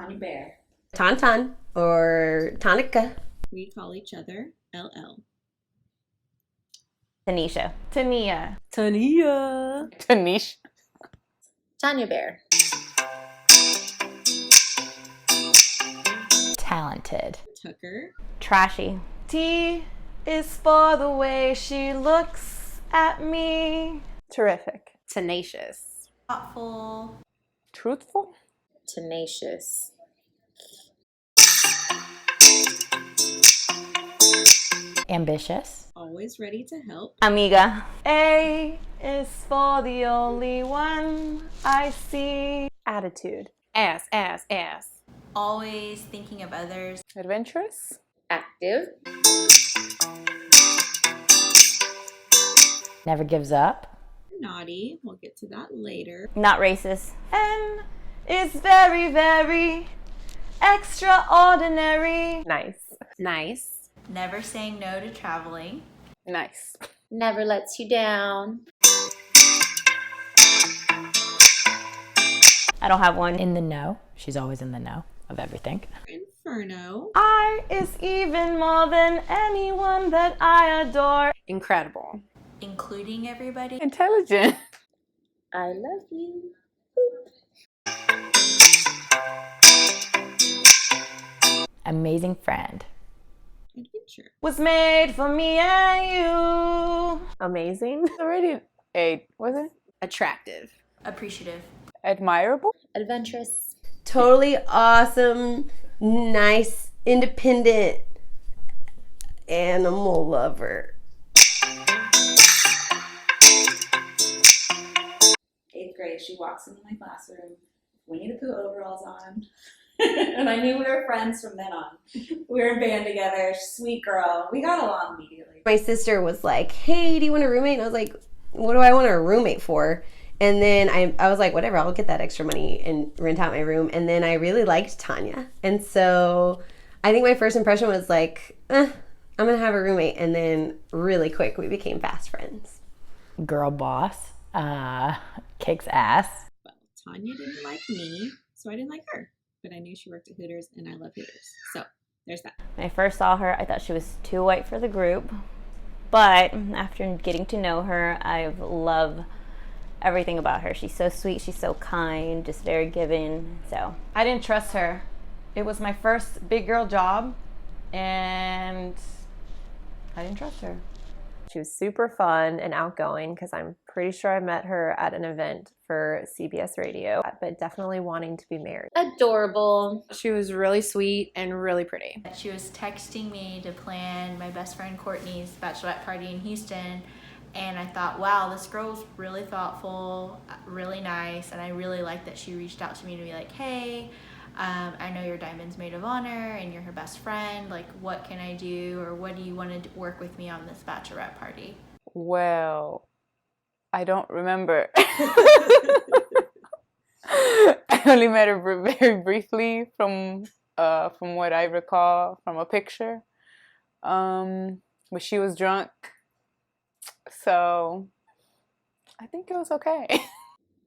Tanya Bear. Tauntaun or Tonica. We call each other LL. Tanisha. Tania. Tania. Tanisha. Tanya Bear. Talented. Tucker. Trashy. T is for the way she looks at me. Terrific. Tenacious. Thoughtful. Truthful. Tenacious. Ambitious. Always ready to help. Amiga. A is for the only one I see. Attitude. Ass. Always thinking of others. Adventurous. Active. Never gives up. Naughty. We'll get to that later. Not racist. N is very, very extraordinary. Nice. Nice. Never saying no to traveling. Nice. Never lets you down. I don't have one. In the know. She's always in the know of everything. Inferno. I is even more than anyone that I adore. Incredible. Including everybody. Intelligent. I love you. Amazing friend. Adventure. Was made for me and you. Amazing. Already 8, was it? Attractive. Appreciative. Admirable. Adventurous. Totally awesome, nice, independent animal lover. 8th grade, she walks into my classroom, Winnie the Pooh overalls on. And I knew we were friends from then on. We were in band together, sweet girl. We got along immediately. My sister was like, hey, do you want a roommate? And I was like, what do I want a roommate for? And then I was like, whatever, I'll get that extra money and rent out my room. And then I really liked Tanya. And so I think my first impression was like, I'm going to have a roommate. And then really quick, we became fast friends. Girl boss. Kicks ass. Well, Tanya didn't like me, so I didn't like her. But I knew she worked at Hooters, and I love Hooters. So there's that. When I first saw her, I thought she was too white for the group. But after getting to know her, I love everything about her. She's so sweet, she's so kind, just very giving. So I didn't trust her. It was my first big girl job, and I didn't trust her. She was super fun and outgoing because I'm pretty sure I met her at an event for CBS Radio, but definitely wanting to be married. Adorable. She was really sweet and really pretty. She was texting me to plan my best friend Courtney's bachelorette party in Houston. And I thought, wow, this girl's really thoughtful, really nice. And I really like that she reached out to me to be like, hey, I know you're Diamond's maid of honor and you're her best friend. Like, what can I do? Or what do you want to work with me on this bachelorette party? Well, I don't remember. I only met her very briefly from what I recall from a picture. But she was drunk. So I think it was okay.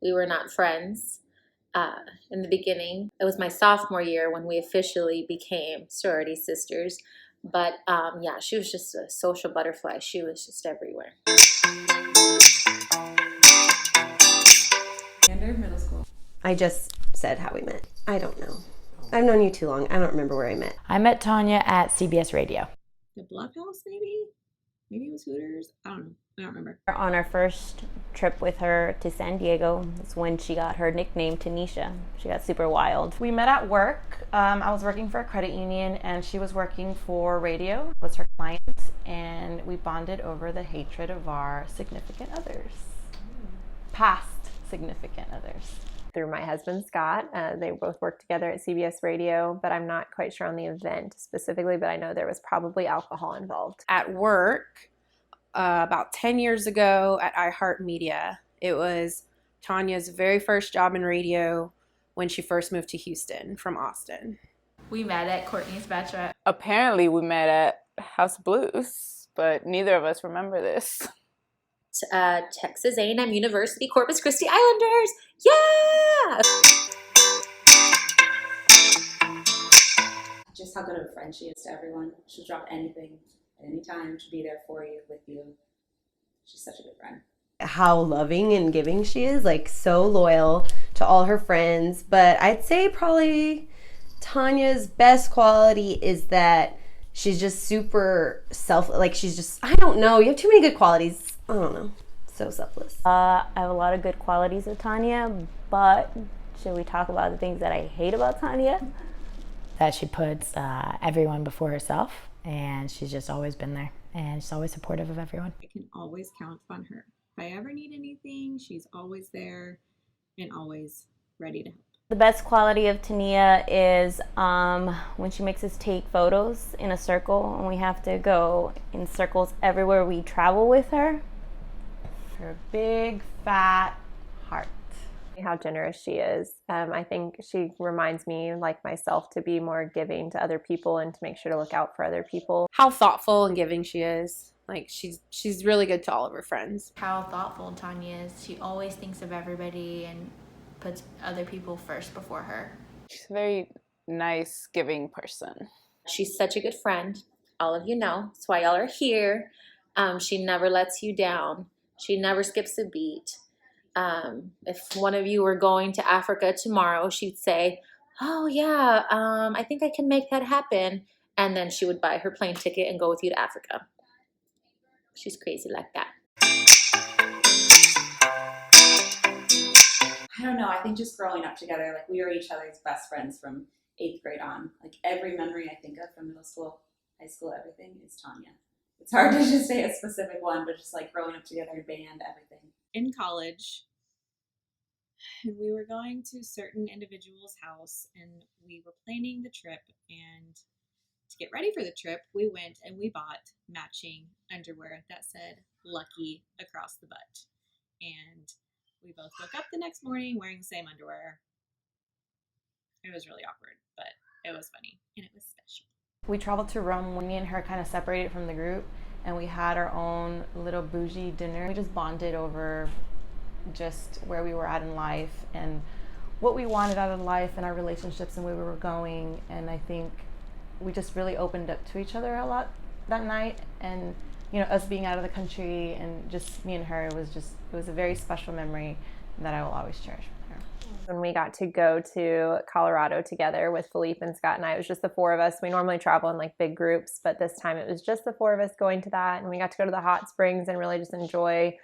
We were not friends in the beginning. It was my sophomore year when we officially became sorority sisters. But yeah, she was just a social butterfly. She was just everywhere. Standard middle school. I just said how we met. I don't know. I've known you too long. I don't remember where I met. I met Tanya at CBS Radio. The Bluff House, maybe? Maybe it was Hooters. I don't know. I don't remember. On our first trip with her to San Diego, that's when she got her nickname Tanisha. She got super wild. We met at work. I was working for a credit union and she was working for radio. Was her client, and we bonded over the hatred of our significant others. Past significant others. Through my husband, Scott. They both worked together at CBS Radio, but I'm not quite sure on the event specifically, but I know there was probably alcohol involved. At work, about 10 years ago at iHeartMedia, it was Tanya's very first job in radio when she first moved to Houston from Austin. We met at Courtney's bachelorette. Apparently we met at House Blues, but neither of us remember this. Texas A&M University, Corpus Christi Islanders. Yeah! just how good of a friend she is to everyone. She'll drop anything at any time. She'll be there for you, with you. She's such a good friend. How loving and giving she is, like so loyal to all her friends. But I'd say probably Tanya's best quality is that she's just super she's just, I don't know, you have too many good qualities. I don't know. So selfless. I have a lot of good qualities with Tanya, but should we talk about the things that I hate about Tanya? That she puts everyone before herself, and she's just always been there, and she's always supportive of everyone. I can always count on her. If I ever need anything, she's always there and always ready to help. The best quality of Tania is when she makes us take photos in a circle, and we have to go in circles everywhere we travel with her. Her big fat heart. How generous she is. I think she reminds me, like myself, to be more giving to other people and to make sure to look out for other people. How thoughtful and giving she is. Like she's really good to all of her friends. How thoughtful Tanya is. She always thinks of everybody and puts other people first before her. She's a very nice, giving person. She's such a good friend. All of you know. That's why y'all are here. She never lets you down. She never skips a beat. If one of you were going to Africa tomorrow, she'd say, oh yeah, I think I can make that happen. And then she would buy her plane ticket and go with you to Africa. She's crazy like that. I don't know. I think just growing up together, like we were each other's best friends from 8th grade on. Like every memory I think of from middle school, high school, everything is Tanya. It's hard to just say a specific one, but just like growing up together in band, everything. In college, we were going to certain individual's house and we were planning the trip, and to get ready for the trip, we went and we bought matching underwear that said Lucky across the butt. And we both woke up the next morning wearing the same underwear. It was really awkward, but it was funny and it was special. We traveled to Rome when me and her kind of separated from the group, and we had our own little bougie dinner. We just bonded over just where we were at in life and what we wanted out of life and our relationships and where we were going. And I think we just really opened up to each other a lot that night. And you know, us being out of the country and just me and her, it was a very special memory that I will always cherish with her. When we got to go to Colorado together with Philippe and Scott and I, it was just the four of us. We normally travel in like big groups, but this time it was just the four of us going to that. And we got to go to the hot springs and really just enjoy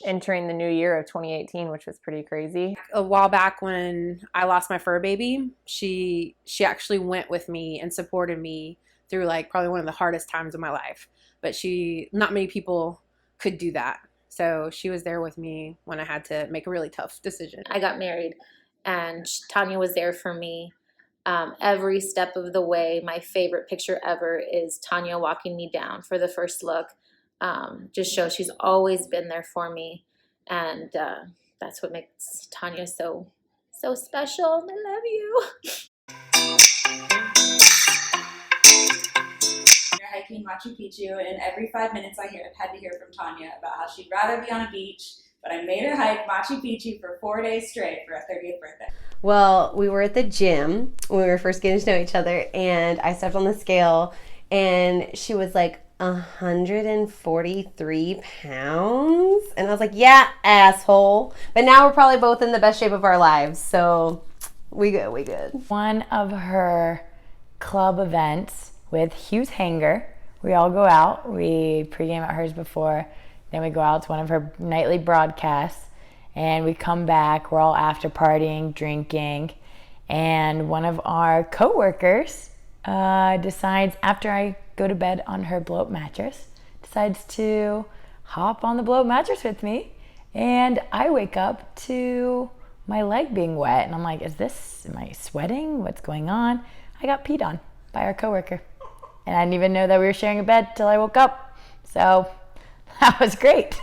entering the new year of 2018, which was pretty crazy. A while back when I lost my fur baby, she actually went with me and supported me through like probably one of the hardest times of my life. But not many people could do that. So she was there with me when I had to make a really tough decision. I got married and Tanya was there for me every step of the way. My favorite picture ever is Tanya walking me down for the first look. Just shows she's always been there for me. And that's what makes Tanya so special. I love you. We're hiking Machu Picchu, and every 5 minutes I had to hear from Tanya about how she'd rather be on a beach, but I made her hike Machu Picchu for 4 days straight for her 30th birthday. Well, we were at the gym when we were first getting to know each other, and I stepped on the scale, and she was like 143 pounds. And I was like, yeah, asshole. But now we're probably both in the best shape of our lives, so we good. One of her club events with Hughes Hanger, we all go out. We pregame at hers before. Then we go out to one of her nightly broadcasts. And we come back. We're all after partying, drinking. And one of our coworkers decides, after I go to bed on her blow-up mattress, decides to hop on the blow-up mattress with me. And I wake up to my leg being wet. And I'm like, am I sweating? What's going on? I got peed on by our coworker. And I didn't even know that we were sharing a bed till I woke up. So that was great.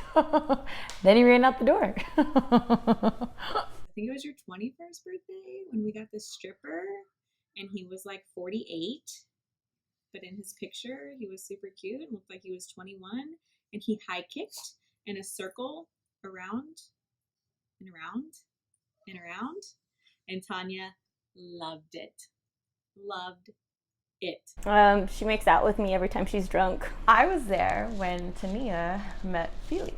Then he ran out the door. I think it was your 21st birthday when we got this stripper, and he was like 48, but in his picture he was super cute and looked like he was 21, and he high kicked in a circle around and around and around, and Tanya loved it. it? She makes out with me every time she's drunk. I was there when Tania met Philippe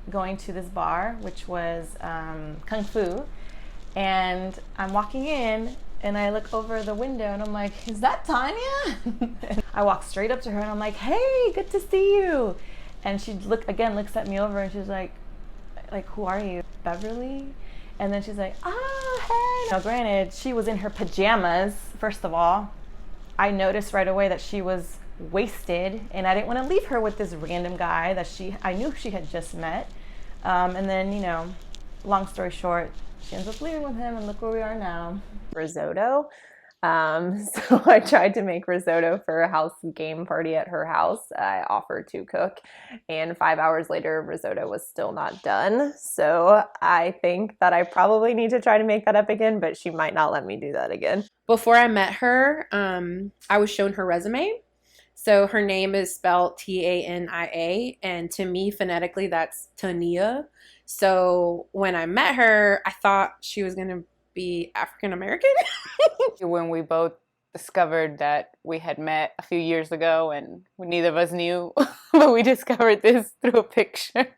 going to this bar, which was Kung Fu. And I'm walking in and I look over the window and I'm like, is that Tania? And I walk straight up to her and I'm like, hey, good to see you. And she looks at me over and she's like, who are you? Beverly? And then she's like, hey. Now, granted, she was in her pajamas, first of all. I noticed right away that she was wasted and I didn't want to leave her with this random guy that I knew she had just met. And then, long story short, she ends up leaving with him and look where we are now. Risotto. So I tried to make risotto for a house game party at her house. I offered to cook, and 5 hours later, risotto was still not done. So I think that I probably need to try to make that up again, but she might not let me do that again. Before I met her, I was shown her resume. So her name is spelled Tania, and to me, phonetically, that's Tania. So when I met her, I thought she was going to be African American. When we both discovered that we had met a few years ago and neither of us knew, but we discovered this through a picture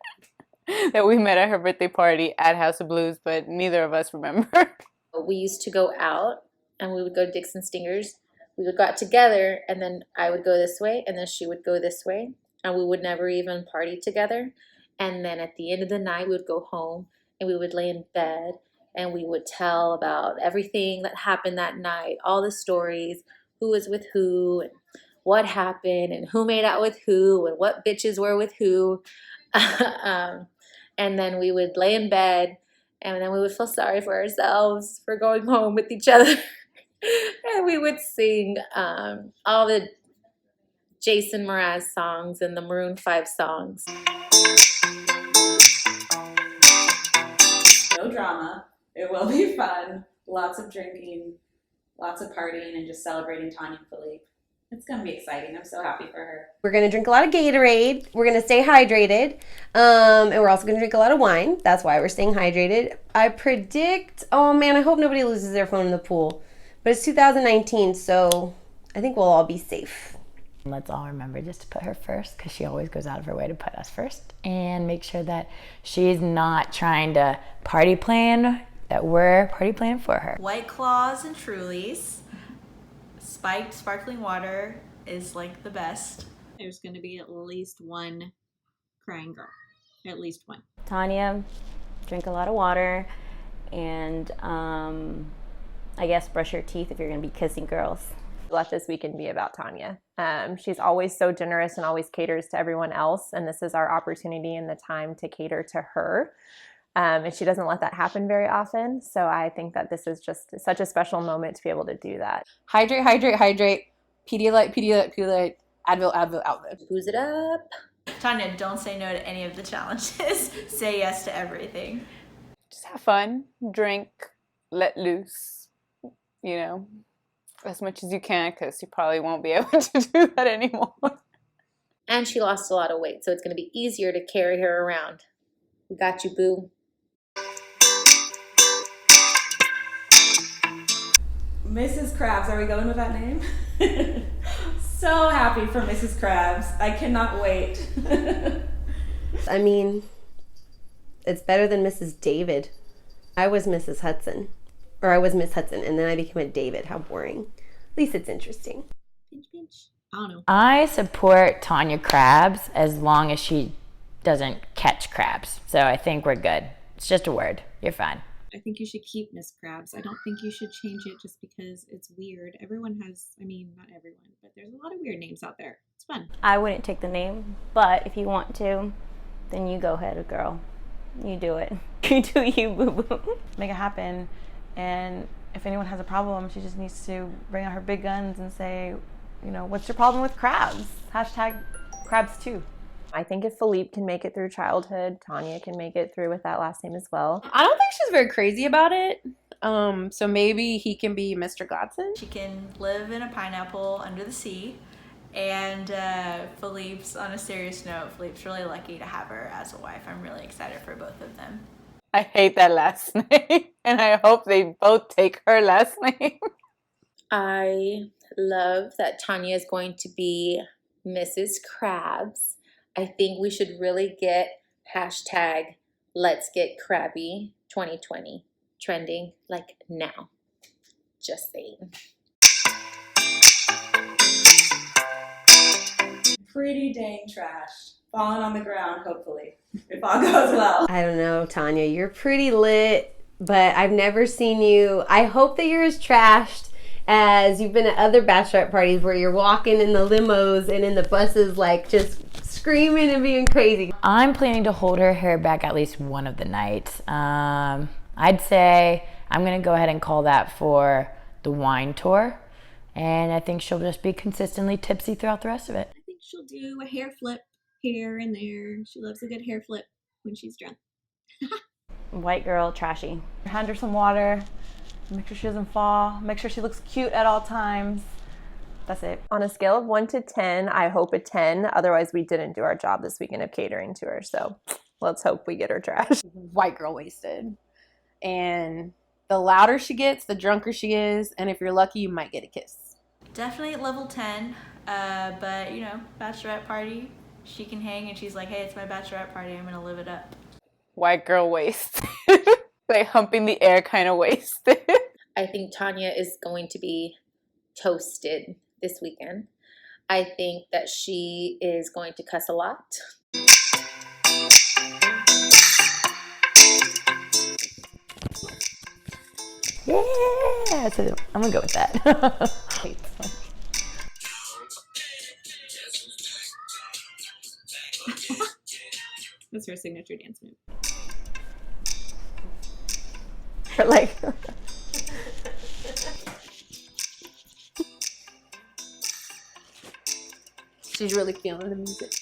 that we met at her birthday party at House of Blues, but neither of us remember. We used to go out and we would go to Dixon Stingers. We would go out together and then I would go this way and then she would go this way and we would never even party together. And then at the end of the night, we would go home and we would lay in bed and we would tell about everything that happened that night, all the stories, who was with who, and what happened, and who made out with who, and what bitches were with who. And then we would lay in bed and then we would feel sorry for ourselves for going home with each other. And we would sing all the Jason Mraz songs and the Maroon 5 songs. No drama. It will be fun. Lots of drinking, lots of partying, and just celebrating Tania and Philippe. It's going to be exciting. I'm so happy for her. We're going to drink a lot of Gatorade. We're going to stay hydrated. And we're also going to drink a lot of wine. That's why we're staying hydrated. I predict, oh man, I hope nobody loses their phone in the pool. But it's 2019, so I think we'll all be safe. Let's all remember just to put her first, because she always goes out of her way to put us first, and make sure that she's not trying to party plan, that we're party planning for her. White Claws and Trulies. Spiked sparkling water is like the best. There's going to be at least one crying girl. At least one. Tania, drink a lot of water, and I guess brush your teeth if you're going to be kissing girls. Let this weekend be about Tania. She's always so generous and always caters to everyone else, and this is our opportunity and the time to cater to her. And she doesn't let that happen very often, so I think that this is just such a special moment to be able to do that. Hydrate, hydrate, hydrate. Pedialyte, Pedialyte, Pedialyte. Advil, Advil, Advil. Booze it up. Tania, don't say no to any of the challenges. Say yes to everything. Just have fun, drink, let loose, as much as you can, because you probably won't be able to do that anymore. And she lost a lot of weight, so it's going to be easier to carry her around. We got you, boo. Mrs. Krabs, are we going with that name? So happy for Mrs. Krabs. I cannot wait. I mean, it's better than Mrs. David. I was Mrs. Hudson. Or I was Miss Hudson, and then I became a David. How boring. At least it's interesting. Pinch, pinch. I don't know. I support Tania Crabs as long as she doesn't catch crabs. So I think we're good. It's just a word. You're fine. I think you should keep Miss Krabs. I don't think you should change it just because it's weird. Everyone has, not everyone, but there's a lot of weird names out there. It's fun. I wouldn't take the name, but if you want to, then you go ahead, girl. You do it. You do you, boo-boo. Make it happen. And if anyone has a problem, she just needs to bring out her big guns and say, what's your problem with crabs? #crabs2. I think if Philippe can make it through childhood, Tania can make it through with that last name as well. I don't think she's very crazy about it. So maybe he can be Mr. Gladson. She can live in a pineapple under the sea. And Philippe's, on a serious note, Philippe's really lucky to have her as a wife. I'm really excited for both of them. I hate that last name, and I hope they both take her last name. I love that Tania is going to be Mrs. Krabs. I think we should really get hashtag Let's Get Crabby 2020 trending like now. Just saying. Pretty dang trashed. Falling on the ground, hopefully, if all goes well. I don't know, Tanya. You're pretty lit, but I've never seen you. I hope that you're as trashed as you've been at other bachelorette parties where you're walking in the limos and in the buses, like just screaming and being crazy. I'm planning to hold her hair back at least one of the nights. I'd say I'm going to go ahead and call that for the wine tour. And I think she'll just be consistently tipsy throughout the rest of it. I think she'll do a hair flip here and there. She loves a good hair flip when she's drunk. White girl, trashy. Hand her some water. Make sure she doesn't fall. Make sure she looks cute at all times. That's it. On a scale of 1 to 10, I hope a 10. Otherwise, we didn't do our job this weekend of catering to her. So let's hope we get her trash. White girl wasted. And the louder she gets, the drunker she is. And if you're lucky, you might get a kiss. Definitely level 10, but you know, bachelorette party, she can hang and she's like, hey, it's my bachelorette party, I'm gonna live it up. White girl waist. Like humping the air kind of wasted. I think Tania is going to be toasted this weekend. I think that she is going to cuss a lot. Yeah, so I'm going to go with that. That's her signature dance move. Like, She's really feeling the music.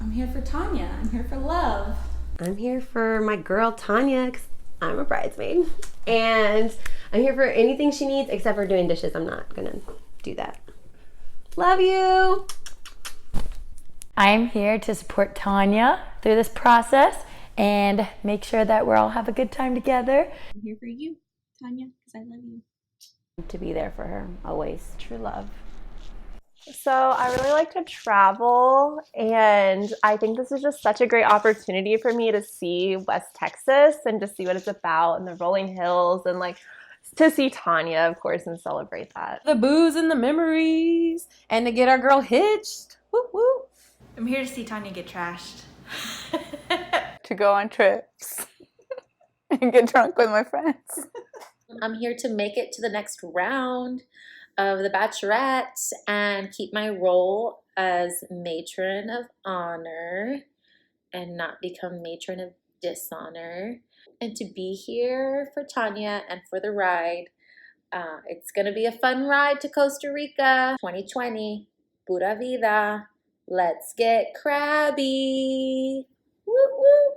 I'm here for Tanya. I'm here for love. I'm here for my girl Tanya, 'cause I'm a bridesmaid. And I'm here for anything she needs except for doing dishes. I'm not gonna do that. Love you. I'm here to support Tanya through this process and make sure that we all have a good time together. I'm here for you, Tanya, because I love you. To be there for her, always. True love. so I really like to travel, and I think this is just such a great opportunity for me to see West Texas and to see what it's about and the rolling hills and like to see Tanya, of course, and celebrate that. The booze and the memories. And to get our girl hitched. Woo woo. I'm here to see Tanya get trashed. To go on trips. And get drunk with my friends. I'm here to make it to the next round of the Bachelorette and keep my role as matron of honor and not become matron of dishonor. And to be here for Tanya and for the ride. It's going to be a fun ride to Costa Rica 2020. Pura vida. Let's get crabby. Woo woo.